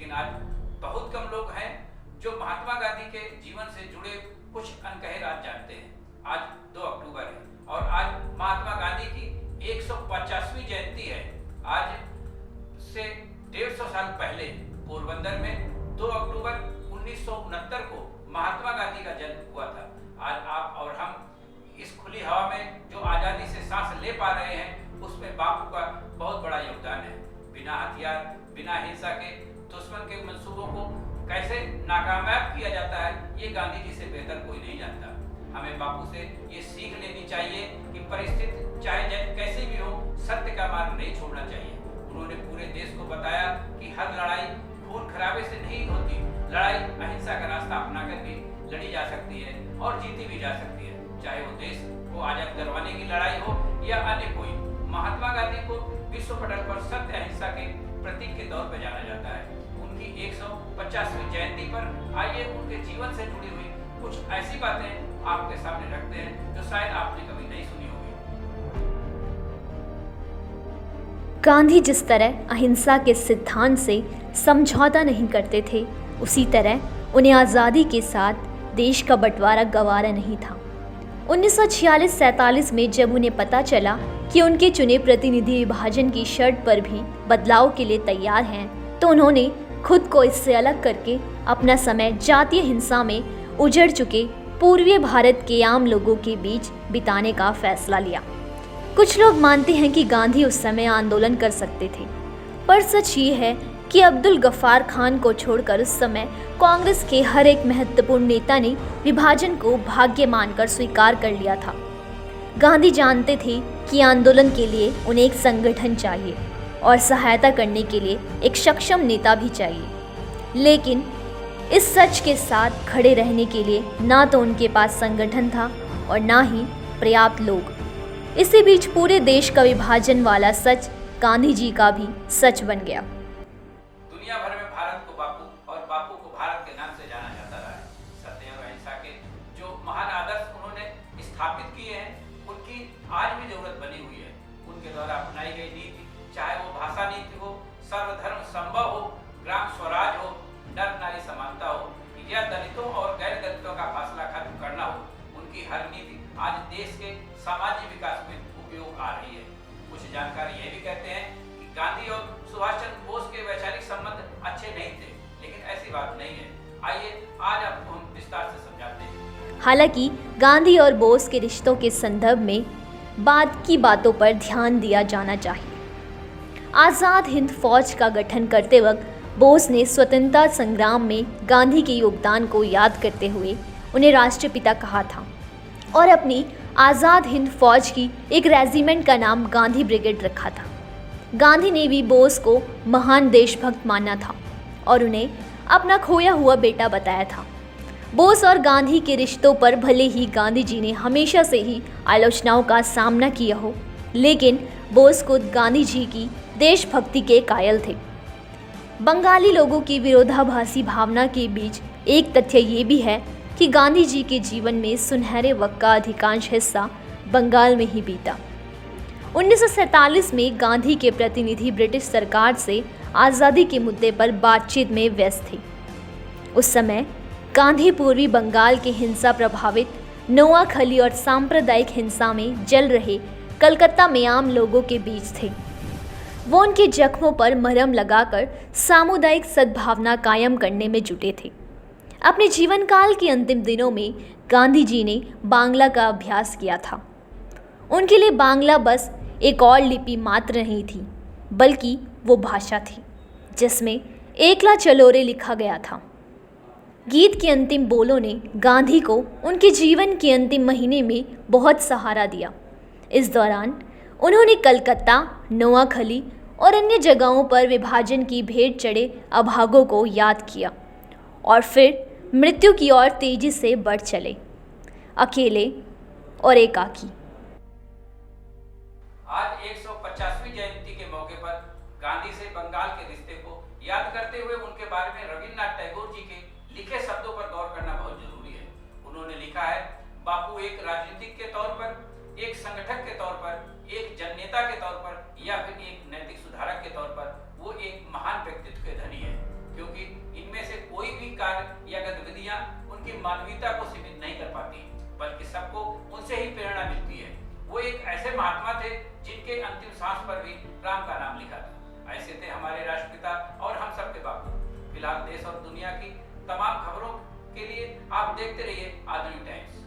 लेकिन आज बहुत कम लोग हैं जो महात्मा गांधी के जीवन से जुड़े कुछ अनकहे राज जानते हैं। आज 2 अक्टूबर है और आज महात्मा गांधी की 150वीं जयंती है। आज से 150 साल पहले पोरबंदर में 2 अक्टूबर 1969 को महात्मा गांधी का जन्म हुआ था। आज आप और हम इस खुली हवा में जो आजादी से सांस ले पा रहे हैं, उसमें बापू का बहुत बड़ा योगदान है। बिना हथियार, बिना हिंसा के दुश्मन के मंसूबों को कैसे नाकामयाब किया जाता है, ये गांधी जी से बेहतर कोई नहीं जानता। हमें बापू से ये सीख लेनी चाहिए कि परिस्थिति चाहे कैसी भी हो, सत्य का मार्ग नहीं छोड़ना चाहिए। उन्होंने पूरे देश को बताया कि हर लड़ाई खून खराबे से नहीं होती, लड़ाई अहिंसा का रास्ता अपनाकर भी लड़ी जा सकती है और जीती भी जा सकती है, चाहे वो देश को आजाद करवाने की लड़ाई हो या अन्य कोई। महात्मा गांधी को विश्व पटल पर सत्य अहिंसा के प्रतीक के तौर पर जाना जाता है। उनकी 150वीं जयंती पर आइए उनके जीवन से जुड़ी हुई कुछ ऐसी बातें आपके सामने रखते हैं जो शायद आपने कभी नहीं सुनी होगी। गांधी जिस तरह अहिंसा के सिद्धांत से समझौता नहीं करते थे, उसी तरह उन्हें आज़ादी के साथ देश का बंटवारा गवारा नहीं था। 1946-47 में जब उन्हें पता चला कि उनके चुने प्रतिनिधि विभाजन की शर्त पर भी बदलाव के लिए तैयार हैं, तो उन्होंने खुद को इससे अलग करके अपना समय जातीय हिंसा में उजड़ चुके पूर्वी भारत के आम लोगों के बीच बिताने का फैसला लिया। कुछ लोग मानते हैं कि गांधी उस समय आंदोलन कर सकते थे, पर सच ये है कि अब्दुल गफ्फार खान को छोड़कर उस समय कांग्रेस के हर एक महत्वपूर्ण नेता ने विभाजन को भाग्य मानकर स्वीकार कर लिया था। गांधी जानते थे कि आंदोलन के लिए उन्हें एक संगठन चाहिए और सहायता करने के लिए एक सक्षम नेता भी चाहिए, लेकिन इस सच के साथ खड़े रहने के लिए ना तो उनके पास संगठन था और ना ही पर्याप्त लोग। इसी बीच पूरे देश का विभाजन वाला सच गांधी जी का भी सच बन गया। दुनिया भर में भारत को बापू और बापू को भारत के नाम से जाना जाता रहा है। सत्य और अहिंसा के जो महान आदर्श उन्होंने स्थापित किए हैं, उनकी आज भी जरूरत बनी हुई है। उनके द्वारा अपनाई गई नीति, चाहे वो भाषा नीति हो, सर्वधर्म संभव हो, ग्राम स्वराज हो, नर नारी समानता हो या दलितों और गैर दलितों का फासला खत्म करना हो, उनकी हर नीति आज देश के सामाजिक विकास में उपयोग आ रही है। कुछ जानकार ये भी कहते हैं कि गांधी और सुभाष चंद्र बोस के वैचारिक संबंध अच्छे नहीं थे, लेकिन ऐसी बात नहीं है। आइए आज आपको हम विस्तार से समझाते हैं। हालांकि गांधी और बोस के रिश्तों के संदर्भ में बाद की बातों पर ध्यान दिया जाना चाहिए। आज़ाद हिंद फौज का गठन करते वक्त बोस ने स्वतंत्रता संग्राम में गांधी के योगदान को याद करते हुए उन्हें राष्ट्रपिता कहा था और अपनी आज़ाद हिंद फौज की एक रेजिमेंट का नाम गांधी ब्रिगेड रखा था। गांधी ने भी बोस को महान देशभक्त माना था और उन्हें अपना खोया हुआ बेटा बताया था। बोस और गांधी के रिश्तों पर भले ही गांधी जी ने हमेशा से ही आलोचनाओं का सामना किया हो, लेकिन बोस खुद गांधी जी की देशभक्ति के कायल थे। बंगाली लोगों की विरोधाभासी भावना के बीच एक तथ्य ये भी है कि गांधी जी के जीवन में सुनहरे वक्त का अधिकांश हिस्सा बंगाल में ही बीता। 1947 में गांधी के प्रतिनिधि ब्रिटिश सरकार से आज़ादी के मुद्दे पर बातचीत में व्यस्त थे। उस समय गांधी पूर्वी बंगाल के हिंसा प्रभावित नोआखली और सांप्रदायिक हिंसा में जल रहे कलकत्ता में आम लोगों के बीच थे। वो उनके जख्मों पर मरहम लगाकर सामुदायिक सद्भावना कायम करने में जुटे थे। अपने जीवन काल के अंतिम दिनों में गांधी जी ने बांग्ला का अभ्यास किया था। उनके लिए बांग्ला बस एक और लिपि मात्र नहीं थी, बल्कि वो भाषा थी जिसमें एकला चलोरे लिखा गया था। गीत के अंतिम बोलों ने गांधी को उनके जीवन के अंतिम महीने में बहुत सहारा दिया। इस दौरान उन्होंने कलकत्ता, नोआखली और अन्य जगहों पर विभाजन की भेंट चढ़े अभागों को याद किया और फिर मृत्यु की ओर तेजी से बढ़ चले, अकेले और एकाकी। आज 150वीं जयंती के मौके पर गांधी से बंगाल के रिश्ते को याद करते हुए उनके बारे में रविन्द्रनाथ टैगोर जी के लिखे शब्दों पर गौर करना बहुत जरूरी है। उन्होंने लिखा है, बापू एक राजनीतिक के तौर पर, एक संगठक के तौर पर, एक जननेता के तौर पर या फिर एक नैतिक सुधारक के तौर पर वो एक महान व्यक्तित्व के धनी है, क्योंकि राष्ट्रपिता और हम सबके बापू। फिलहाल देश और दुनिया की तमाम खबरों के लिए आप देखते रहिए आधुनिक टाइम्स।